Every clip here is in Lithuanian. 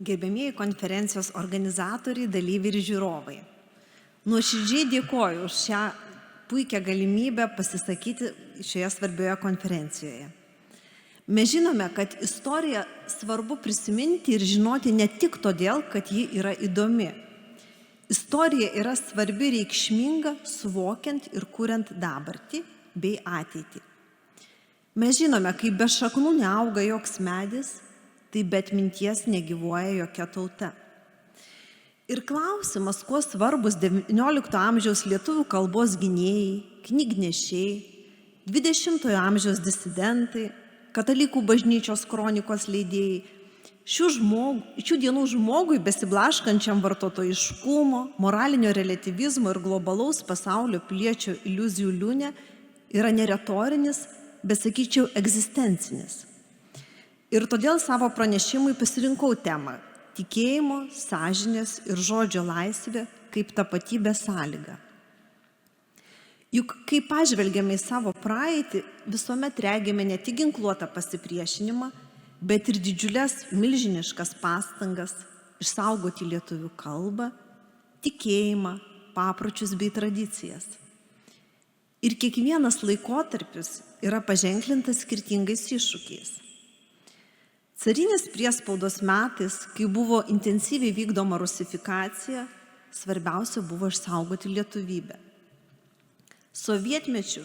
Gerbėmieji konferencijos organizatoriai, dalyviai ir žiūrovai. Nuoširdžiai dėkoju už šią puikią galimybę pasisakyti šioje svarbioje konferencijoje. Mes žinome, kad istoriją svarbu prisiminti ir žinoti ne tik todėl, kad ji yra įdomi. Istorija yra svarbi, reikšminga, suvokiant ir kuriant dabartį bei ateitį. Mes žinome, kaip be šaknų neauga joks medis, tai be atminties negyvuoja jokia tauta. Ir klausimas, kuo svarbus XIX amžiaus lietuvių kalbos gynėjai, knygnešiai, XX amžiaus disidentai, katalikų bažnyčios kronikos leidėjai, šių dienų žmogui besiblaškančiam vartotojiškumo, moralinio relativizmo ir globalaus pasaulio piliečio iliuzijų liūne yra ne retorinis, bet sakyčiau egzistencinis. Ir todėl savo pranešimui pasirinkau temą – tikėjimo, sąžinės ir žodžio laisvė kaip tapatybės sąlyga. Juk kai pažvelgiame į savo praeitį, visuomet regime ne tik ginkluotą pasipriešinimą, bet ir didžiulės milžiniškas pastangas išsaugoti lietuvių kalbą, tikėjimą, papročius bei tradicijas. Ir kiekvienas laikotarpis yra paženklintas skirtingais iššūkiais. Carinės priespaudos metais, kai buvo intensyviai vykdoma rusifikacija, svarbiausia buvo išsaugoti lietuvybę. Sovietmečiu,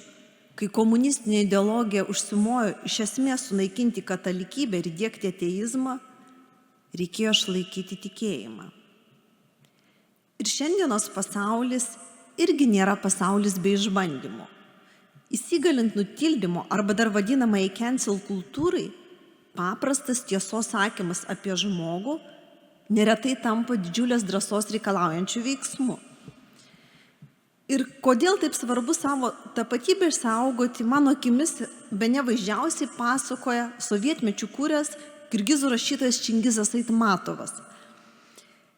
kai komunistinė ideologija užsimojo iš esmės sunaikinti katalikybę ir įdiegti ateizmą, reikėjo išlaikyti tikėjimą. Ir šiandienos pasaulis irgi nėra pasaulis be išbandymų. Įsigalint nutildymo arba dar vadinamai cancel kultūrai, paprastas tiesos sakymas apie žmogų neretai tampa didžiulės drąsos reikalaujančių veiksmų. Ir kodėl taip svarbu savo tapatybę išsaugoti, mano akimis bene vaizdžiausiai pasakoja sovietmečiu kūręs kirgizų rašytojas Čingizas Aitmatovas.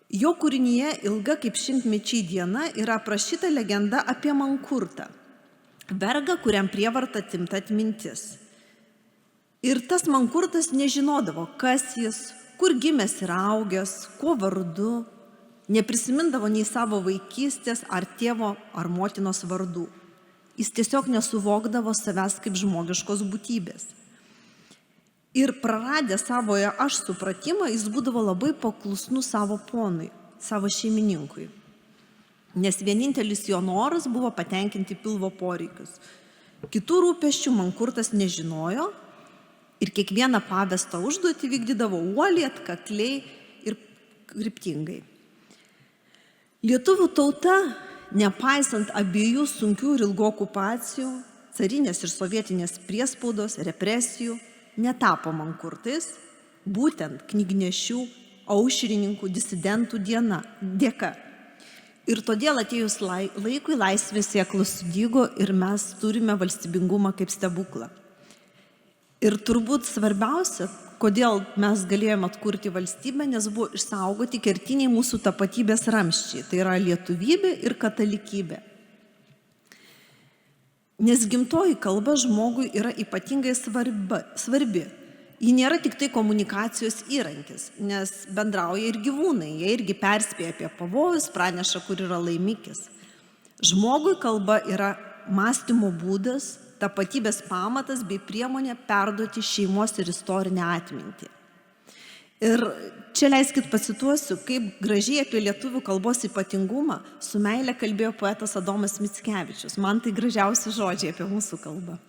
Jo kūrinyje ilga kaip šimtmečiai diena yra aprašyta legenda apie mankurtą, vergą, kuriam prievarta atimta atmintis. Ir tas mankurtas nežinodavo, kas jis, kur gimęs ir augęs, kuo vardu, neprisimindavo nei savo vaikystės ar tėvo ar motinos vardų. Jis tiesiog nesuvokdavo savęs kaip žmogiškos būtybės. Ir praradęs savoje aš supratimą, jis būdavo labai paklusnus savo ponui, savo šeimininkui. Nes vienintelis jo noras buvo patenkinti pilvo poreikius. Kitų rūpesčių mankurtas nežinojo, ir kiekvieną pavestą užduotį vykdydavo uoliai, atkakliai ir kryptingai. Lietuvių tauta, nepaisant abiejų sunkių ir ilgų okupacijų, carinės ir sovietinės priespaudos, represijų, netapo mankurtais, būtent knygnešių, aušrininkų, disidentų dėka. Ir todėl atėjus laikui laisvės sėklos sudygo ir mes turime valstybingumą kaip stebuklą. Ir turbūt svarbiausia, kodėl mes galėjome atkurti valstybę, nes buvo išsaugoti kertiniai mūsų tapatybės ramsčiai. Tai yra lietuvybė ir katalikybė. Nes gimtoji kalba žmogui yra ypatingai svarbi. Ji nėra tik tai komunikacijos įrankis, nes bendrauja ir gyvūnai. Jie irgi perspėja apie pavojus, praneša, kur yra laimikis. Žmogui kalba yra mąstymo būdas, tapatybės pamatas bei priemonė perduoti šeimos ir istorinę atmintį. Ir čia leiskit pacituosiu, kaip gražiai apie lietuvių kalbos ypatingumą su meile kalbėjo poetas Adomas Mickevičius. Man tai gražiausi žodžiai apie mūsų kalbą.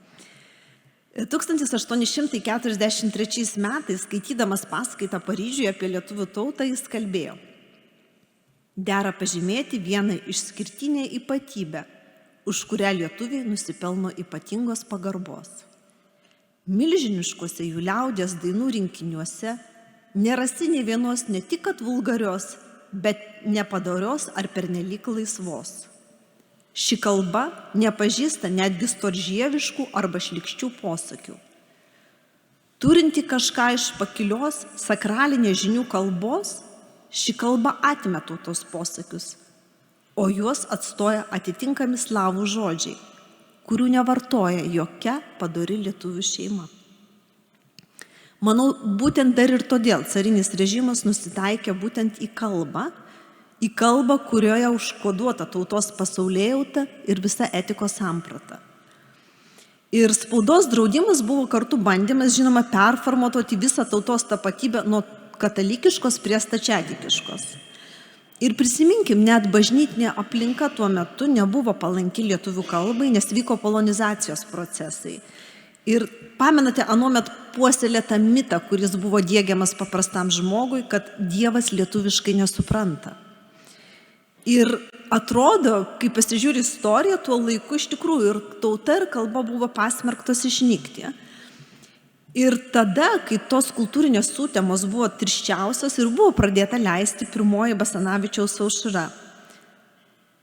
1843 metais, skaitydamas paskaitą Paryžiuje apie lietuvių tautą, jis kalbėjo: dera pažymėti vieną išskirtinę ypatybę, už kurią lietuviai nusipelno ypatingos pagarbos. Milžiniškuose jų liaudies dainų rinkiniuose nerasi nė vienos ne tik kad vulgarios, bet nepadorios ar pernelyg laisvos. Ši kalba nepažįsta netgi storžieviškų arba šlykščių posakių. Turinti kažką iš pakilios sakralinės žinių kalbos, ši kalba atmeta tos posakius, o juos atstoja atitinkami slavų žodžiai, kurių nevartoja jokia padori lietuvių šeima. Manau, būtent dar ir todėl carinis režimas nusitaikė būtent į kalbą, kurioje užkoduota tautos pasaulėjauta ir visa etikos samprata. Ir spaudos draudimas buvo kartu bandymas, žinoma, performatuoti visą tautos tapatybę nuo katalikiškos prie stačiatikiškos. Ir prisiminkim, net bažnytinė aplinka tuo metu nebuvo palanki lietuvių kalbai, nes vyko polonizacijos procesai. Ir pamenate anuomet puoselėtą mitą, kuris buvo diegiamas paprastam žmogui, kad Dievas lietuviškai nesupranta. Ir atrodo, kai pasižiūri istoriją, tuo laiku iš tikrųjų ir tauta, ir kalba buvo pasmerktos išnykti. Ir tada, kai tos kultūrinės sutemos buvo tirščiausios ir buvo pradėta leisti pirmoji Basanavičiaus aušra.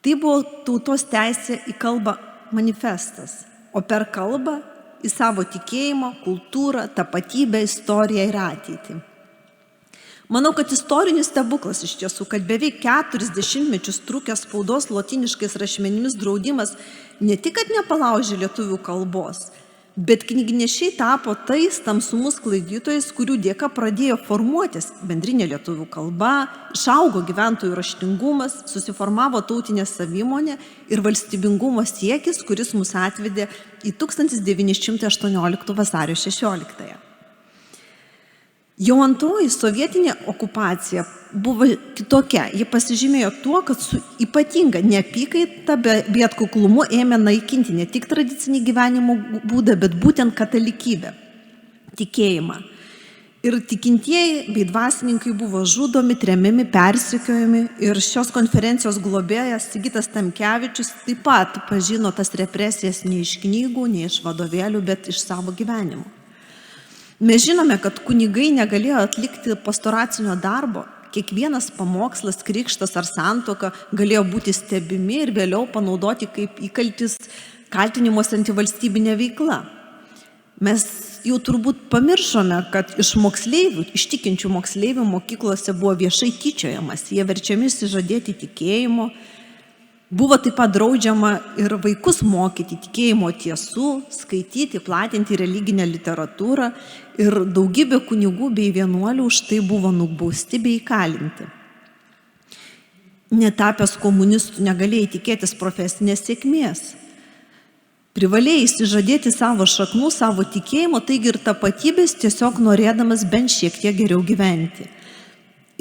Tai buvo tautos teisė į kalbą manifestas, o per kalbą į savo tikėjimą, kultūrą, tapatybę, istoriją ir ateitį. Manau, kad istorinis stebuklas iš tiesų, kad beveik 40 metus trukęs spaudos lotyniškais rašmenimis draudimas ne tik, kad nepalaužė lietuvių kalbos, bet knygnešiai tapo tais tamsumus sklaidytojais, kurių dėka pradėjo formuotis bendrinė lietuvių kalba, išaugo gyventojų raštingumas, susiformavo tautinė savimonė ir valstybingumo siekis, kuris mus atvedė į 1918 vasario 16. Jau antroji sovietinė okupacija buvo kitokia. Ji pasižymėjo tuo, kad su ypatinga neapykaita bei atkuklumu ėmė naikinti ne tik tradicinį gyvenimo būdą, bet būtent katalikybę, tikėjimą. Ir tikintieji bei dvasininkai buvo žudomi, tremiami, persekiojami. Ir šios konferencijos globėjas Sigitas Tamkevičius taip pat pažino tas represijas ne iš knygų, ne iš vadovėlių, bet iš savo gyvenimo. Mes žinome, kad kunigai negalėjo atlikti pastoracinio darbo. Kiekvienas pamokslas, krikštas ar santuoka galėjo būti stebimi ir vėliau panaudoti kaip įkaltis kaltinimuose antivalstybinė veikla. Mes jau turbūt pamiršome, kad iš tikinčių moksleivių mokyklose buvo viešai tyčiojamas, jie verčiami išsižadėti tikėjimo. Buvo taip pat draudžiama ir vaikus mokyti tikėjimo tiesų, skaityti, platinti religinę literatūrą ir daugybė kunigų bei vienuolių už tai buvo nubausti bei įkalinti. Netapęs komunistų negalėjai tikėtis profesinės sėkmės. Privalėjai išsižadėti savo šaknų, savo tikėjimo, taigi ir tapatybės, tiesiog norėdamas bent šiek tiek geriau gyventi.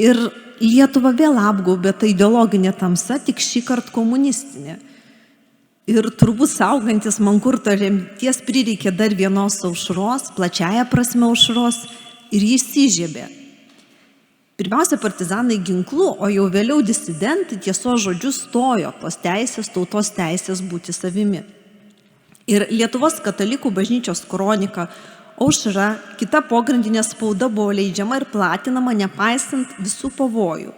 Ir Lietuva vėl apgaubė ta ideologinė tamsa, tik šį kartą komunistinė. Ir turbūt saugantis mankurto lemties prireikė dar vienos aušros, plačiaja prasme aušros, ir jis įžiebė. Pirmiausia, partizanai ginklu, o jau vėliau disidentai tiesos žodžiu stojo tos teisės, tautos teisės būti savimi. Ir Lietuvos katalikų bažnyčios kronika, aušra, kita pogrindinė spauda buvo leidžiama ir platinama nepaisant visų pavojų.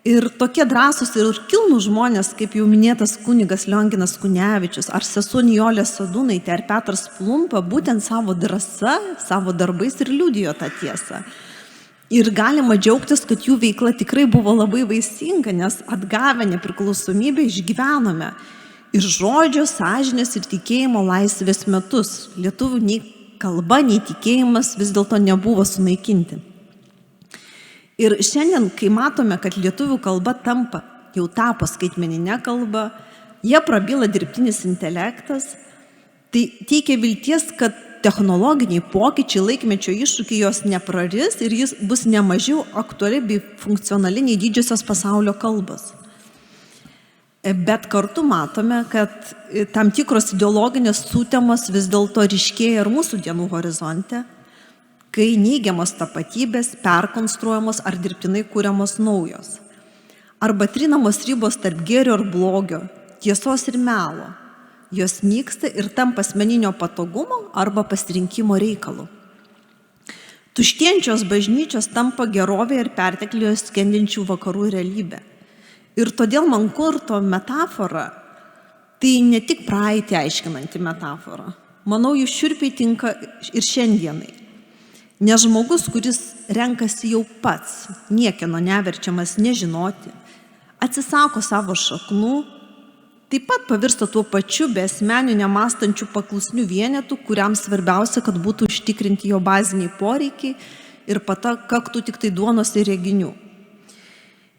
Ir tokie drąsūs ir kilnūs žmonės, kaip jau minėtas kunigas Lionginas Kunevičius, ar sesuo Nijolė Sadūnaitė, ar Petras Plumpa, būtent savo drąsa, savo darbais ir liudijo tą tiesą. Ir galima džiaugtis, kad jų veikla tikrai buvo labai vaisinga, nes atgavę nepriklausomybę išgyvenome ir žodžio, sąžinės ir tikėjimo laisvės metus. Lietuvių nei kalba, nei tikėjimas vis dėlto nebuvo sunaikinti. Ir šiandien, kai matome, kad lietuvių kalba jau tapo skaitmeninė kalba, jie prabyla dirbtinis intelektas, tai teikia vilties, kad technologiniai pokyčiai, laikmečio iššūkiai jos nepraris ir jis bus nemažiau aktuali bei funkcionali nei didžiosios pasaulio kalbos. Bet kartu matome, kad tam tikros ideologinės sutemos vis dėlto ryškėja ir mūsų dienų horizonte, kai neigiamos tapatybės perkonstruojamos ar dirbtinai kūriamos naujos. Arba trinamos ribos tarp gėrio ir blogio, tiesos ir melo. Jos nyksta ir tampa asmeninio patogumo arba pasirinkimo reikalu. Tuštėjančios bažnyčios tampa gerovė ir perteklijoje skendinčių vakarų realybė. Ir todėl mankurto metafora tai ne tik praeitį aiškinanti metafora. Manau, jis šiurpiai tinka ir šiandienai. Nes žmogus, kuris renkasi jau pats, niekieno neverčiamas nežinoti, atsisako savo šaknų, taip pat pavirsta tuo pačiu beasmeniu nemąstančių paklusnių vienetų, kuriam svarbiausia, kad būtų užtikrinti jo baziniai poreikiai ir pakaktų tik tai duonos ir reginių.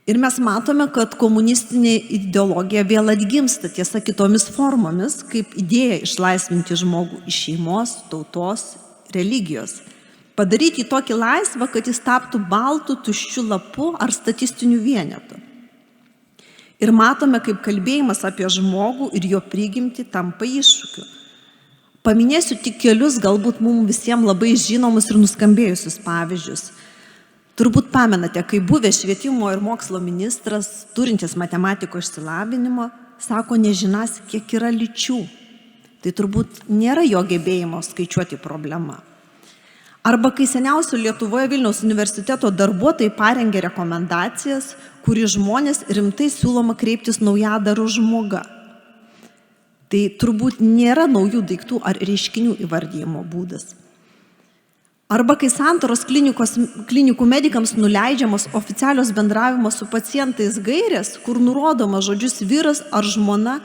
Ir mes matome, kad komunistinė ideologija vėl atgimsta, tiesa, kitomis formomis, kaip idėja išlaisvinti žmogų iš šeimos, tautos, religijos. Padaryti tokį laisvą, kad jis taptų baltų, tuščių lapų ar statistinių vienetų. Ir matome, kaip kalbėjimas apie žmogų ir jo prigimtį tampa iššūkiu. Paminėsiu tik kelius, galbūt mums visiems labai žinomus ir nuskambėjusius pavyzdžius. Turbūt pamenate, kai buvęs švietimo ir mokslo ministras, turintis matematiko išsilavinimo, sako nežinas, kiek yra lyčių. Tai turbūt nėra jo gebėjimo skaičiuoti problema. Arba kai seniausio Lietuvoje Vilniaus universiteto darbuotojai parengė rekomendacijas, kurį žmonės rimtai siūloma kreiptis naujadarų žmoga. Tai turbūt nėra naujų daiktų ar reiškinių įvardyjimo būdas. Arba kai Santaros klinikų medikams nuleidžiamos oficialios bendravimo su pacientais gairės, kur nurodoma žodžius vyras ar žmona,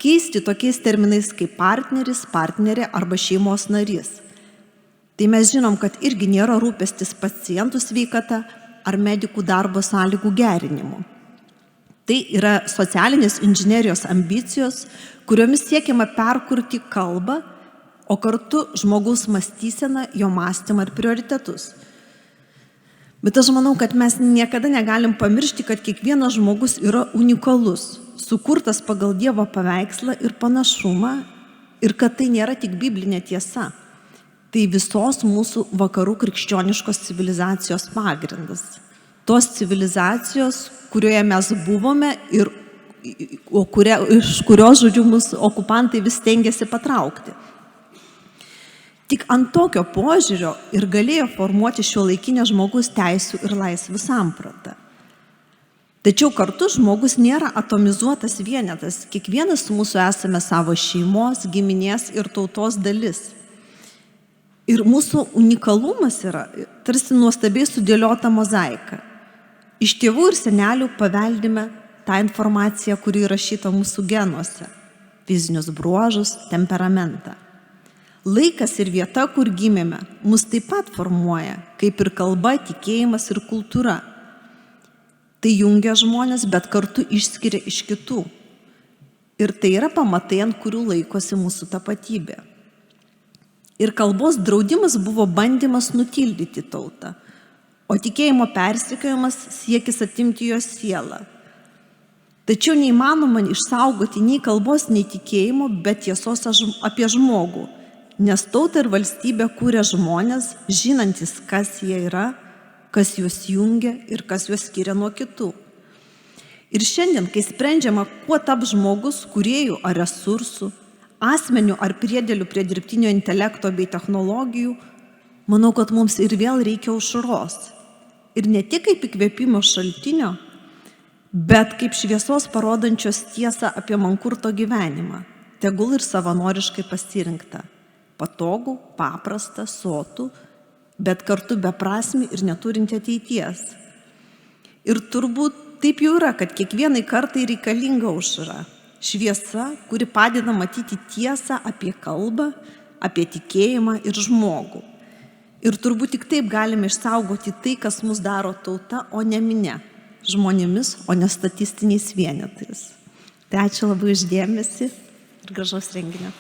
keisti tokiais terminais kaip partneris, partnerė arba šeimos narys. Tai mes žinom, kad irgi nėra rūpestis pacientų sveikata ar medikų darbo sąlygų gerinimu. Tai yra socialinės inžinerijos ambicijos, kuriomis siekiama perkurti kalbą, o kartu žmogaus mąstyseną, jo mąstymą ir prioritetus. Bet aš manau, kad mes niekada negalim pamiršti, kad kiekvienas žmogus yra unikalus, sukurtas pagal Dievo paveikslą ir panašumą, ir kad tai nėra tik biblinė tiesa. Tai visos mūsų vakarų krikščioniškos civilizacijos pagrindas. Tos civilizacijos, kurioje mes buvome ir iš kurios, žodžiu, mūsų okupantai vis stengiasi patraukti. Tik ant tokio požiūrio ir galėjo formuoti šiuolaikinę žmogus teisių ir laisvių sampratą. Tačiau kartu žmogus nėra atomizuotas vienetas. Kiekvienas mūsų esame savo šeimos, giminės ir tautos dalis. Ir mūsų unikalumas yra tarsi nuostabiai sudėliota mozaika. Iš tėvų ir senelių paveldime tą informaciją, kuri įrašyta mūsų genuose, fizinius bruožus, temperamentą. Laikas ir vieta, kur gimėme, mus taip pat formuoja, kaip ir kalba, tikėjimas ir kultūra. Tai jungia žmonės, bet kartu išskiria iš kitų. Ir tai yra pamatai, ant kurių laikosi mūsų tapatybė. Ir kalbos draudimas buvo bandymas nutildyti tautą, o tikėjimo persekiojimas siekis atimti jos sielą. Tačiau neįmanoma išsaugoti nei kalbos, nei tikėjimo, bet tiesos apie žmogų, nes tautą ir valstybę kūrė žmonės, žinantis, kas jie yra, kas juos jungia ir kas juos skiria nuo kitų. Ir šiandien, kai sprendžiama, kuo taps žmogus kūrėjų ar resursų, asmenių ar priedėlių prie dirbtinio intelekto bei technologijų, manau, kad mums ir vėl reikia aušros. Ir ne tik kaip įkvėpimo šaltinio, bet kaip šviesos parodančios tiesą apie mankurto gyvenimą, tegul ir savanoriškai pasirinkta. Patogų, paprastą, sotų, bet kartu beprasmį ir neturinti ateities. Ir turbūt taip jau yra, kad kiekvienai kartai reikalinga aušra. Šviesa, kuri padeda matyti tiesą apie kalbą, apie tikėjimą ir žmogų. Ir turbūt tik taip galime išsaugoti tai, kas mus daro tauta, o ne minia, žmonėmis, o ne statistiniais vienetais. Tai ačiū labai už dėmesį ir gražaus renginio.